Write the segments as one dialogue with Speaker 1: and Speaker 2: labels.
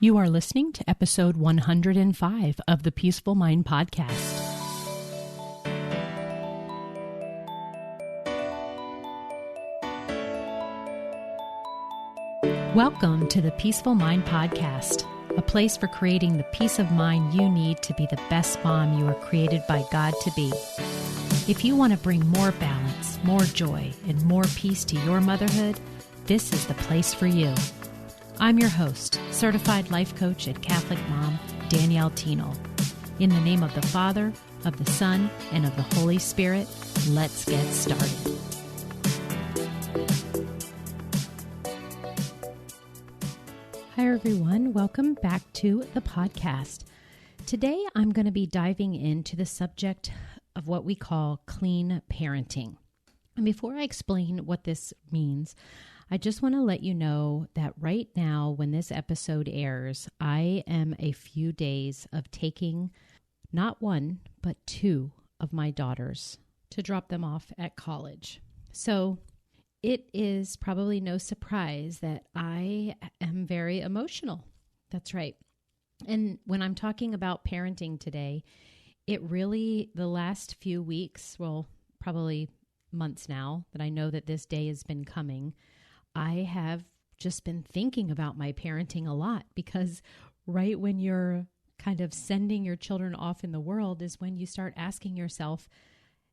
Speaker 1: You are listening to episode 105 of the Peaceful Mind Podcast. Welcome to the Peaceful Mind Podcast, a place for creating the peace of mind you need to be the best mom you are created by God to be. If you want to bring more balance, more joy, and more peace to your motherhood, this is the place for you. I'm your host, certified life coach and Catholic mom, Danielle Tienel. In the name of the Father, of the Son, and of the Holy Spirit, let's get started. Hi, everyone. Welcome back to the podcast. Today, I'm going to be diving into the subject of what we call clean parenting. And before I explain what this means, I just want to let you know that right now, when this episode airs, I am a few days of taking not one, but two of my daughters to drop them off at college. So it is probably no surprise that I am very emotional. That's right. And when I'm talking about parenting today, it really, the last few weeks, well, probably months now that I know that this day has been coming, I have just been thinking about my parenting a lot, because right when you're kind of sending your children off in the world is when you start asking yourself,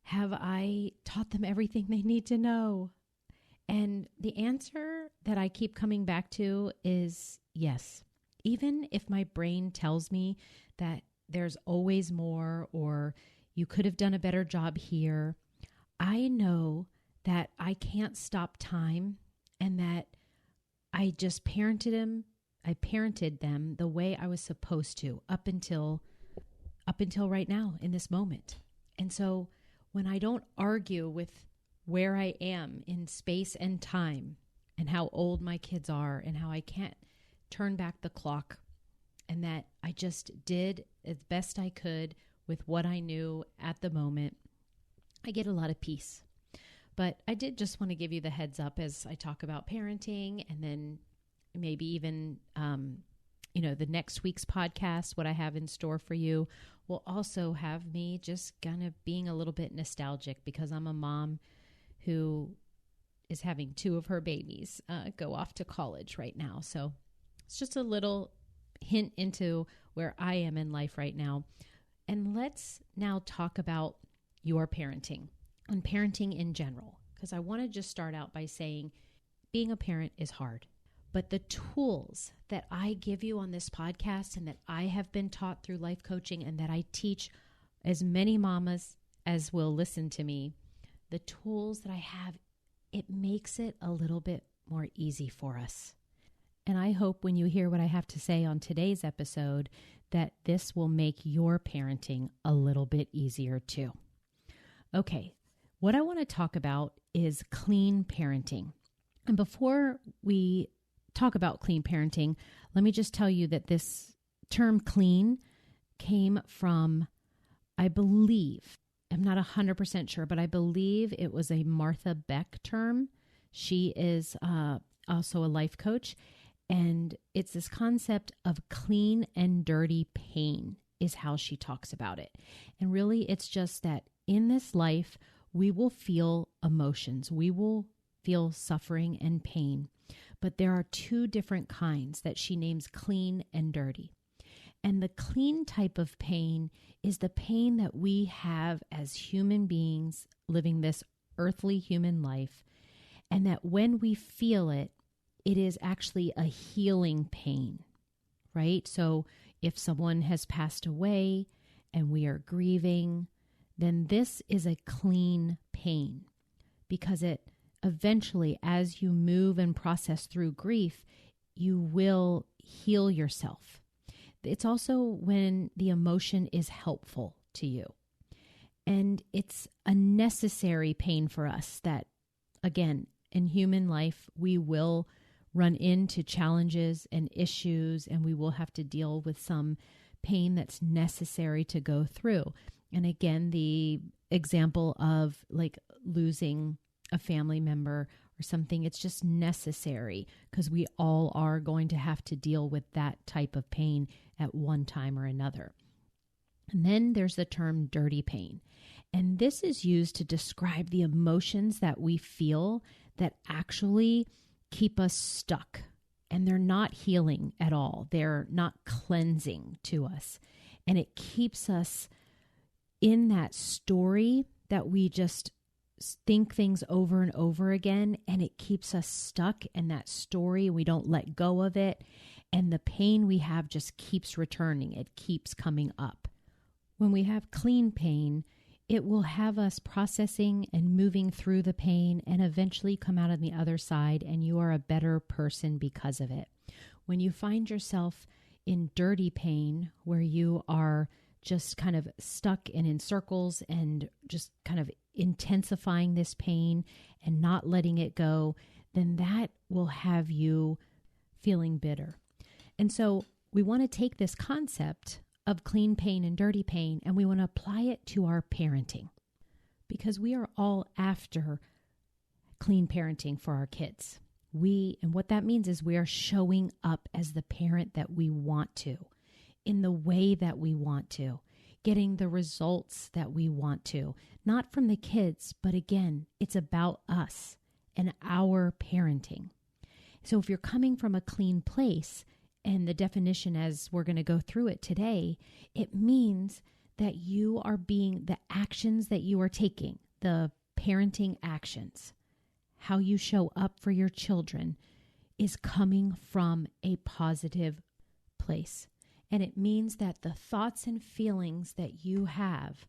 Speaker 1: have I taught them everything they need to know? And the answer that I keep coming back to is yes. Even if my brain tells me that there's always more, or you could have done a better job here, I know that I can't stop time, and that I just parented them the way I was supposed to up until right now in this moment. And so when I don't argue with where I am in space and time and how old my kids are and how I can't turn back the clock, and that I just did as best I could with what I knew at the moment, I get a lot of peace. But I did just want to give you the heads up as I talk about parenting, and then maybe even, the next week's podcast, what I have in store for you will also have me just kind of being a little bit nostalgic, because I'm a mom who is having two of her babies go off to college right now. So it's just a little hint into where I am in life right now. And let's now talk about your parenting and parenting in general, because I want to just start out by saying being a parent is hard. But the tools that I give you on this podcast and that I have been taught through life coaching and that I teach as many mamas as will listen to me, the tools that I have, it makes it a little bit more easy for us. And I hope when you hear what I have to say on today's episode, that this will make your parenting a little bit easier too. Okay. What I want to talk about is clean parenting. And before we talk about clean parenting, let me just tell you that this term clean came from, I believe, I'm not 100% sure, but I believe it was a Martha Beck term. She is also a life coach. And it's this concept of clean and dirty pain is how she talks about it. And really, it's just that in this life, we will feel emotions. We will feel suffering and pain. But there are two different kinds that she names clean and dirty. And the clean type of pain is the pain that we have as human beings living this earthly human life. And that when we feel it, it is actually a healing pain, right? So if someone has passed away and we are grieving, then this is a clean pain, because it eventually, as you move and process through grief, you will heal yourself. It's also when the emotion is helpful to you. And it's a necessary pain for us that, again, in human life, we will run into challenges and issues, and we will have to deal with some pain that's necessary to go through. And again, the example of like losing a family member or something. It's just necessary because we all are going to have to deal with that type of pain at one time or another. And then there's the term dirty pain. And this is used to describe the emotions that we feel that actually keep us stuck. And they're not healing at all. They're not cleansing to us. And it keeps us in that story that we just think things over and over again. And it keeps us stuck in that story. We don't let go of it. And the pain we have just keeps returning. It keeps coming up. When we have clean pain, it will have us processing and moving through the pain and eventually come out on the other side, and you are a better person because of it. When you find yourself in dirty pain, where you are just kind of stuck and in circles and just kind of intensifying this pain and not letting it go, then that will have you feeling bitter. And so we want to take this concept of clean pain and dirty pain, and we want to apply it to our parenting, because we are all after clean parenting for our kids. And what that means is we are showing up as the parent that we want to, in the way that we want to, getting the results that we want to, not from the kids, but again, it's about us and our parenting. So if you're coming from a clean place, and the definition as we're going to go through it today, it means that you are the actions that you are taking, the parenting actions, how you show up for your children is coming from a positive place. And it means that the thoughts and feelings that you have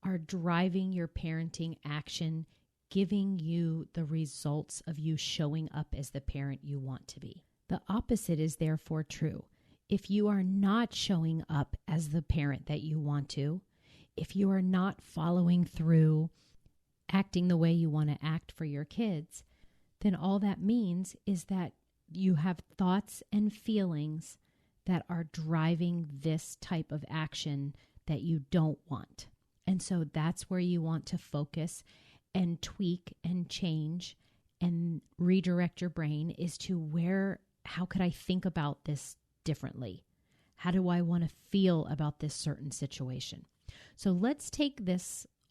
Speaker 1: are driving your parenting action, giving you the results of you showing up as the parent you want to be. The opposite is therefore true. If you are not showing up as the parent that you want to, if you are not following through, acting the way you want to act for your kids, then all that means is that you have thoughts and feelings that are driving this type of action that you don't want. And so that's where you want to focus and tweak and change and redirect your brain is to how could I think about this differently? How do I want to feel about this certain situation? So let's take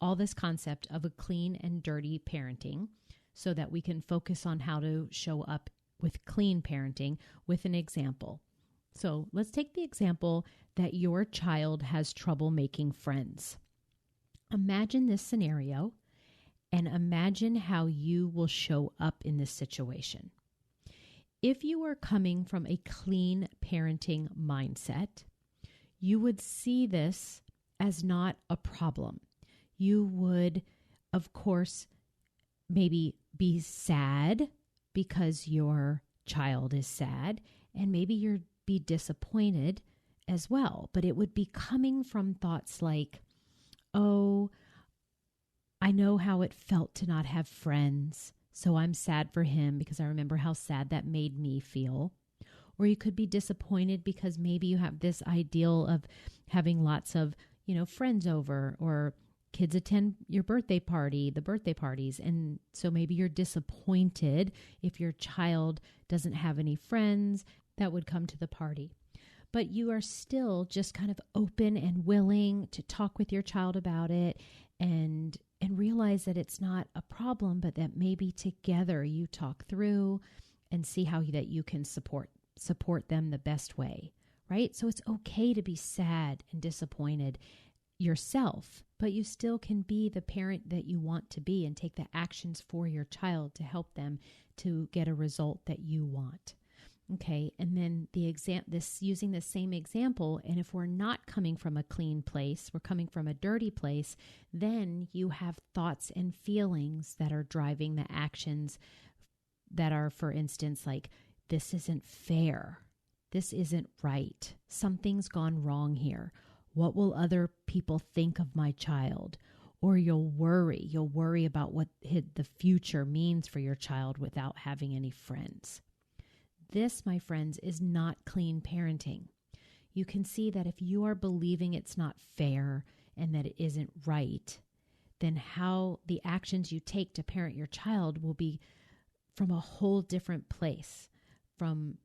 Speaker 1: all this concept of a clean and dirty parenting so that we can focus on how to show up with clean parenting with an example. So let's take the example that your child has trouble making friends. Imagine this scenario and imagine how you will show up in this situation. If you are coming from a clean parenting mindset, you would see this as not a problem. You would, of course, maybe be sad because your child is sad, and maybe you'd be disappointed as well. But it would be coming from thoughts like, oh, I know how it felt to not have friends, so I'm sad for him because I remember how sad that made me feel. Or you could be disappointed because maybe you have this ideal of having lots of, friends over, or kids attend your birthday parties. And so maybe you're disappointed if your child doesn't have any friends that would come to the party. But you are still just kind of open and willing to talk with your child about it and realize that it's not a problem, but that maybe together you talk through and see how that you can support them the best way, right? So it's okay to be sad and disappointed yourself, but you still can be the parent that you want to be and take the actions for your child to help them to get a result that you want. Okay, and then using the same example, and if we're not coming from a clean place, we're coming from a dirty place, then you have thoughts and feelings that are driving the actions that are, for instance, like, this isn't fair, this isn't right, something's gone wrong here. What will other people think of my child? Or you'll worry about what the future means for your child without having any friends. This, my friends, is not clean parenting. You can see that if you are believing it's not fair and that it isn't right, then how the actions you take to parent your child will be from a whole different place. From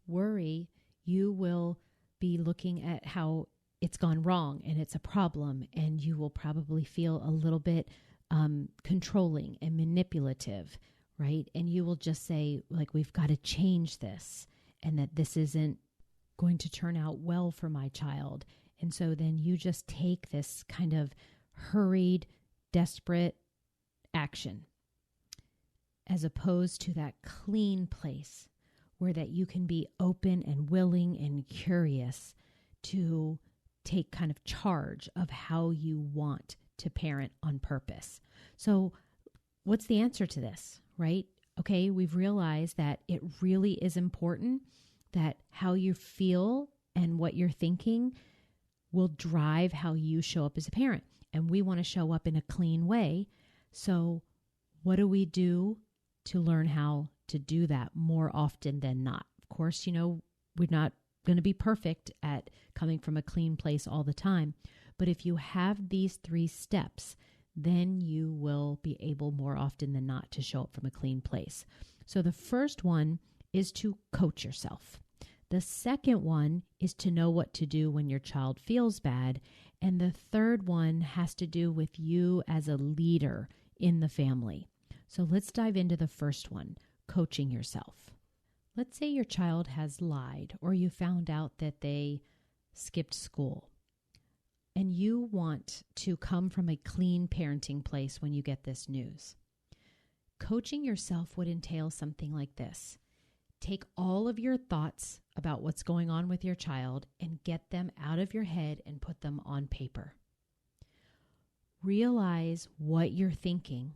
Speaker 1: worry, you will be looking at how it's gone wrong and it's a problem, and you will probably feel a little bit controlling and manipulative, right? And you will just say, like, we've got to change this, and that this isn't going to turn out well for my child. And so then you just take this kind of hurried, desperate action, as opposed to that clean place where that you can be open and willing and curious to take kind of charge of how you want to parent on purpose. So what's the answer to this, right? Okay, we've realized that it really is important that how you feel and what you're thinking will drive how you show up as a parent. And we want to show up in a clean way. So what do we do to learn how to do that more often than not? Of course, we're not going to be perfect at coming from a clean place all the time. But if you have these 3 steps, then you will be able more often than not to show up from a clean place. So the first one is to coach yourself. The second one is to know what to do when your child feels bad. And the third one has to do with you as a leader in the family. So let's dive into the first one, coaching yourself. Let's say your child has lied, or you found out that they skipped school, and you want to come from a clean parenting place when you get this news. Coaching yourself would entail something like this. Take all of your thoughts about what's going on with your child and get them out of your head and put them on paper. Realize what you're thinking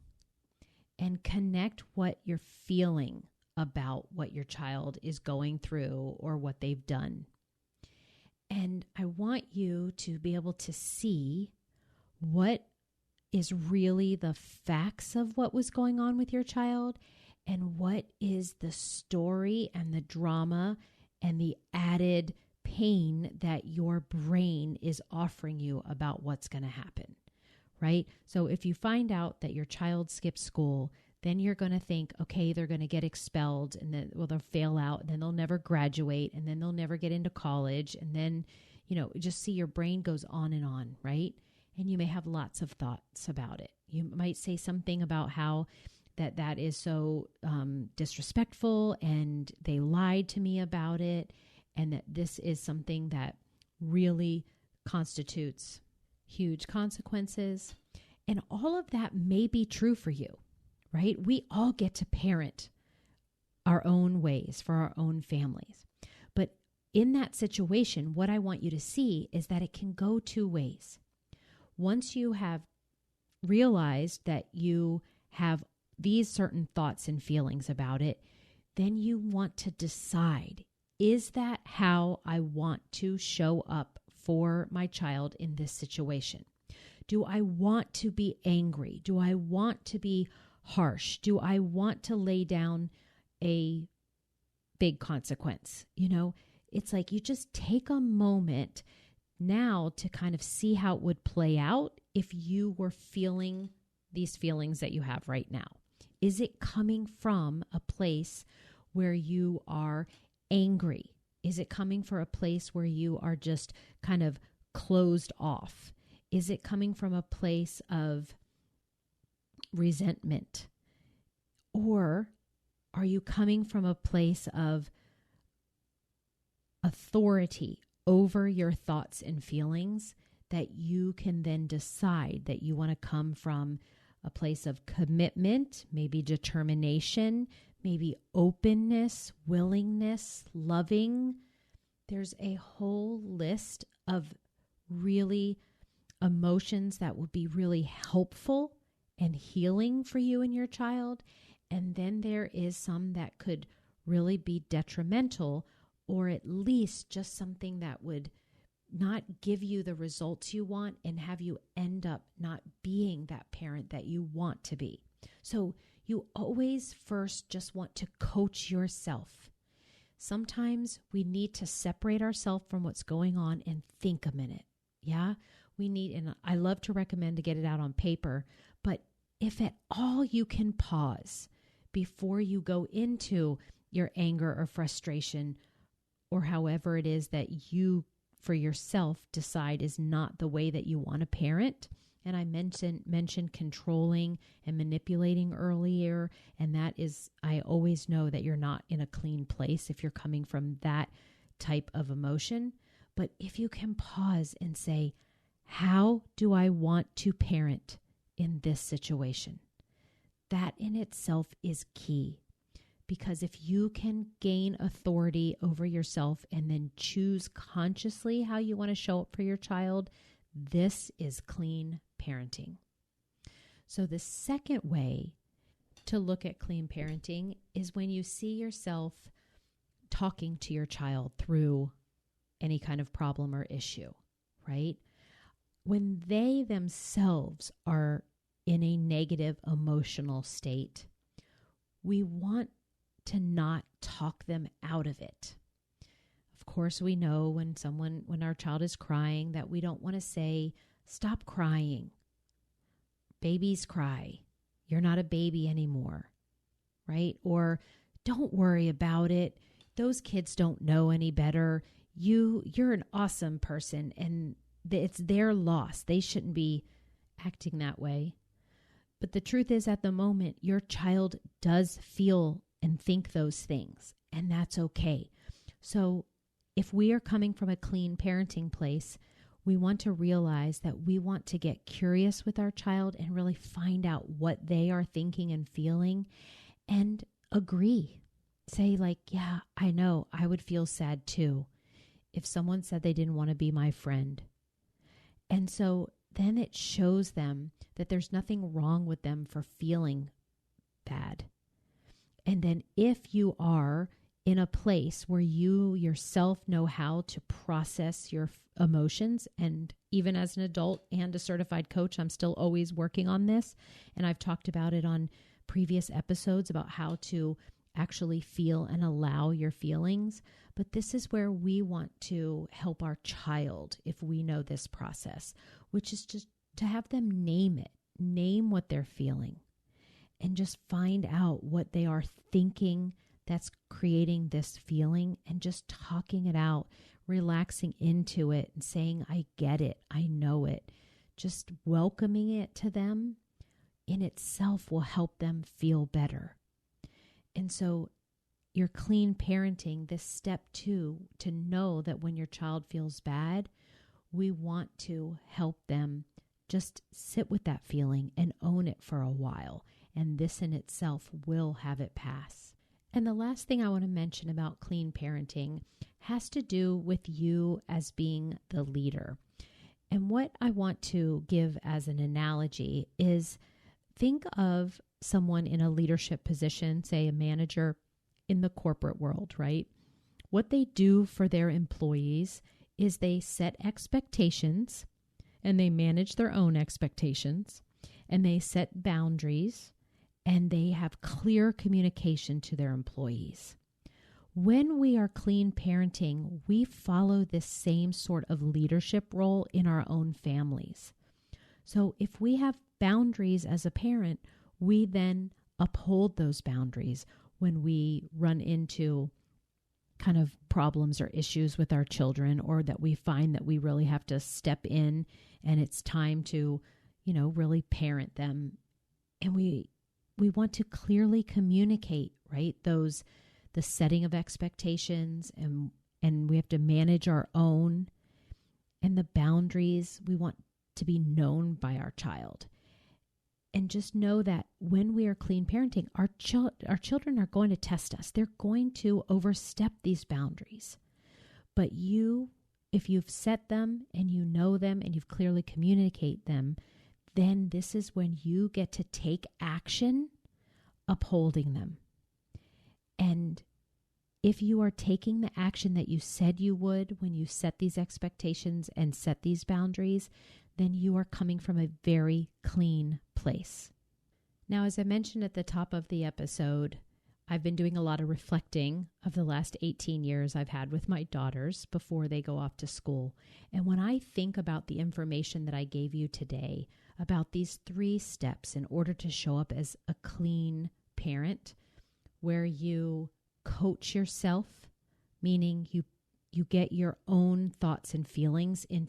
Speaker 1: and connect what you're feeling about what your child is going through or what they've done. And I want you to be able to see what is really the facts of what was going on with your child, and what is the story and the drama and the added pain that your brain is offering you about what's going to happen, right? So if you find out that your child skipped school, then you're going to think, okay, they're going to get expelled, and then they'll fail out, and then they'll never graduate, and then they'll never get into college. And then, just see your brain goes on, right? And you may have lots of thoughts about it. You might say something about how that is so disrespectful, and they lied to me about it, and that this is something that really constitutes huge consequences. And all of that may be true for you, right? We all get to parent our own ways for our own families. But in that situation, what I want you to see is that it can go 2 ways. Once you have realized that you have these certain thoughts and feelings about it, then you want to decide, is that how I want to show up for my child in this situation? Do I want to be angry? Do I want to be harsh? Do I want to lay down a big consequence? It's like you just take a moment now to kind of see how it would play out if you were feeling these feelings that you have right now. Is it coming from a place where you are angry? Is it coming from a place where you are just kind of closed off? Is it coming from a place of resentment? Or are you coming from a place of authority over your thoughts and feelings, that you can then decide that you want to come from a place of commitment, maybe determination, maybe openness, willingness, loving? There's a whole list of really emotions that would be really helpful and healing for you and your child. And then there is some that could really be detrimental, or at least just something that would not give you the results you want and have you end up not being that parent that you want to be. So you always first just want to coach yourself. Sometimes we need to separate ourselves from what's going on and think a minute. Yeah, we need, and I love to recommend to get it out on paper, but if at all you can pause, before you go into your anger or frustration or however it is that you for yourself decide is not the way that you want to parent. And I mentioned controlling and manipulating earlier. And that is, I always know that you're not in a clean place if you're coming from that type of emotion. But if you can pause and say, how do I want to parent in this situation? That in itself is key. Because if you can gain authority over yourself and then choose consciously how you want to show up for your child, this is clean parenting. So the second way to look at clean parenting is when you see yourself talking to your child through any kind of problem or issue, right? When they themselves are in a negative emotional state, we want to not talk them out of it. Of course, we know when our child is crying that we don't want to say, stop crying. Babies cry. You're not a baby anymore, right? Or don't worry about it. Those kids don't know any better. You're an awesome person and it's their loss. They shouldn't be acting that way. But the truth is, at the moment, your child does feel and think those things, and that's okay. So if we are coming from a clean parenting place, we want to realize that we want to get curious with our child and really find out what they are thinking and feeling and agree. Say like, yeah, I know, I would feel sad too if someone said they didn't want to be my friend. And so then it shows them that there's nothing wrong with them for feeling bad. And then if you are in a place where you yourself know how to process your emotions, and even as an adult and a certified coach, I'm still always working on this. And I've talked about it on previous episodes about how to actually feel and allow your feelings. But this is where we want to help our child if we know this process, which is just to have them name it, name what they're feeling, and just find out what they are thinking that's creating this feeling and just talking it out, relaxing into it and saying, I get it, I know it. Just welcoming it to them in itself will help them feel better. And so your clean parenting, this step 2, to know that when your child feels bad, we want to help them just sit with that feeling and own it for a while. And this in itself will have it pass. And the last thing I want to mention about clean parenting has to do with you as being the leader. And what I want to give as an analogy is think of someone in a leadership position, say a manager in the corporate world, right? What they do for their employees is they set expectations and they manage their own expectations and they set boundaries and they have clear communication to their employees. When we are clean parenting, we follow this same sort of leadership role in our own families. So if we have boundaries as a parent, we then uphold those boundaries when we run into kind of problems or issues with our children, or that we find that we really have to step in and it's time to, really parent them. And we want to clearly communicate, right? The setting of expectations, and we have to manage our own, and the boundaries we want to be known by our child. And just know that when we are clean parenting, our children are going to test us. They're going to overstep these boundaries. But if you've set them and you know them and you've clearly communicate them, then this is when you get to take action upholding them. And if you are taking the action that you said you would when you set these expectations and set these boundaries, then you are coming from a very clean place. Now, as I mentioned at the top of the episode, I've been doing a lot of reflecting of the last 18 years I've had with my daughters before they go off to school. And when I think about the information that I gave you today about these 3 steps in order to show up as a clean parent where you coach yourself, meaning you get your own thoughts and feelings in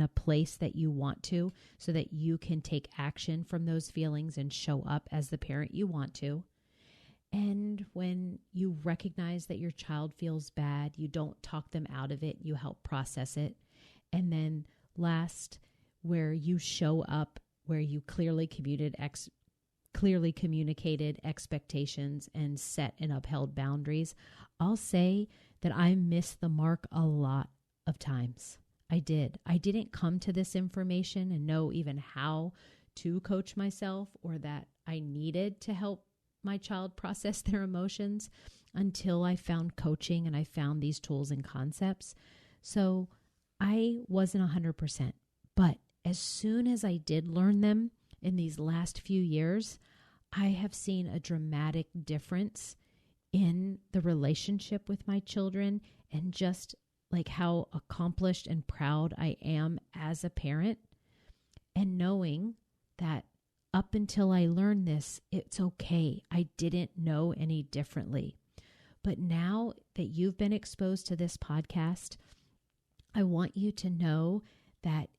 Speaker 1: a place that you want to, so that you can take action from those feelings and show up as the parent you want to. And when you recognize that your child feels bad, you don't talk them out of it, you help process it. And then last, where you show up, where you clearly communicated expectations and set and upheld boundaries. I'll say that I missed the mark a lot of times. I did. I didn't come to this information and know even how to coach myself, or that I needed to help my child process their emotions, until I found coaching and I found these tools and concepts. So I wasn't 100%, but as soon as I did learn them in these last few years, I have seen a dramatic difference in the relationship with my children, and just like how accomplished and proud I am as a parent, and knowing that up until I learned this, it's okay. I didn't know any differently. But now that you've been exposed to this podcast, I want you to know that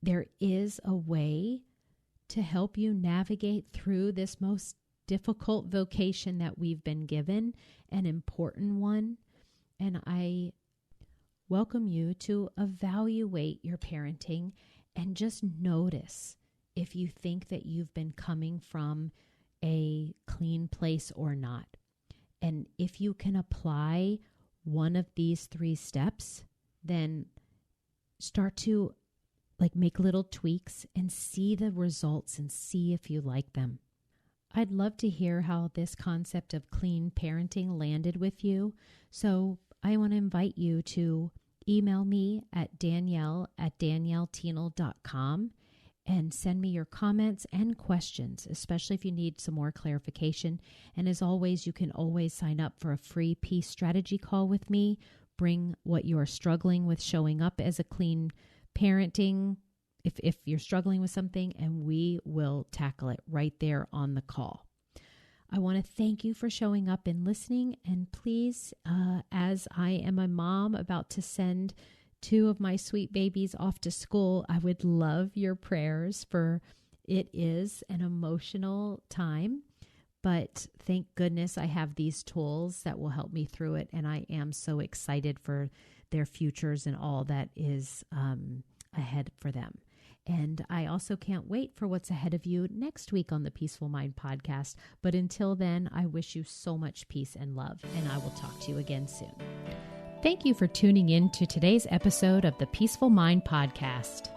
Speaker 1: there is a way to help you navigate through this most difficult vocation that we've been given, an important one. And I welcome you to evaluate your parenting and just notice if you think that you've been coming from a clean place or not. And if you can apply one of these 3 steps, then start to make little tweaks and see the results and see if you like them. I'd love to hear how this concept of clean parenting landed with you. So I want to invite you to email me at danielle@danielletienel.com and send me your comments and questions, especially if you need some more clarification. And as always, you can always sign up for a free peace strategy call with me. Bring what you are struggling with showing up as a clean parenting, if you're struggling with something, and we will tackle it right there on the call. I want to thank you for showing up and listening. And please, as I am a mom about to send 2 of my sweet babies off to school, I would love your prayers, for it is an emotional time. But thank goodness I have these tools that will help me through it. And I am so excited for their futures and all that is ahead for them. And I also can't wait for what's ahead of you next week on the Peaceful Mind podcast. But until then, I wish you so much peace and love, and I will talk to you again soon. Thank you for tuning in to today's episode of the Peaceful Mind podcast.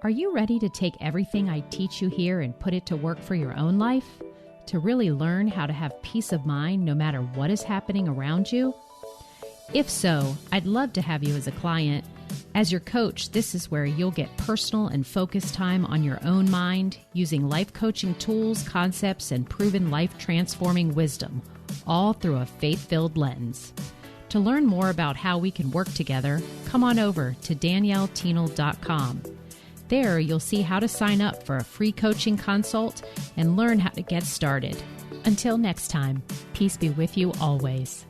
Speaker 1: Are you ready to take everything I teach you here and put it to work for your own life? To really learn how to have peace of mind no matter what is happening around you? If so, I'd love to have you as a client. As your coach, this is where you'll get personal and focused time on your own mind, using life coaching tools, concepts, and proven life-transforming wisdom, all through a faith-filled lens. To learn more about how we can work together, come on over to danielletienel.com. There, you'll see how to sign up for a free coaching consult and learn how to get started. Until next time, peace be with you always.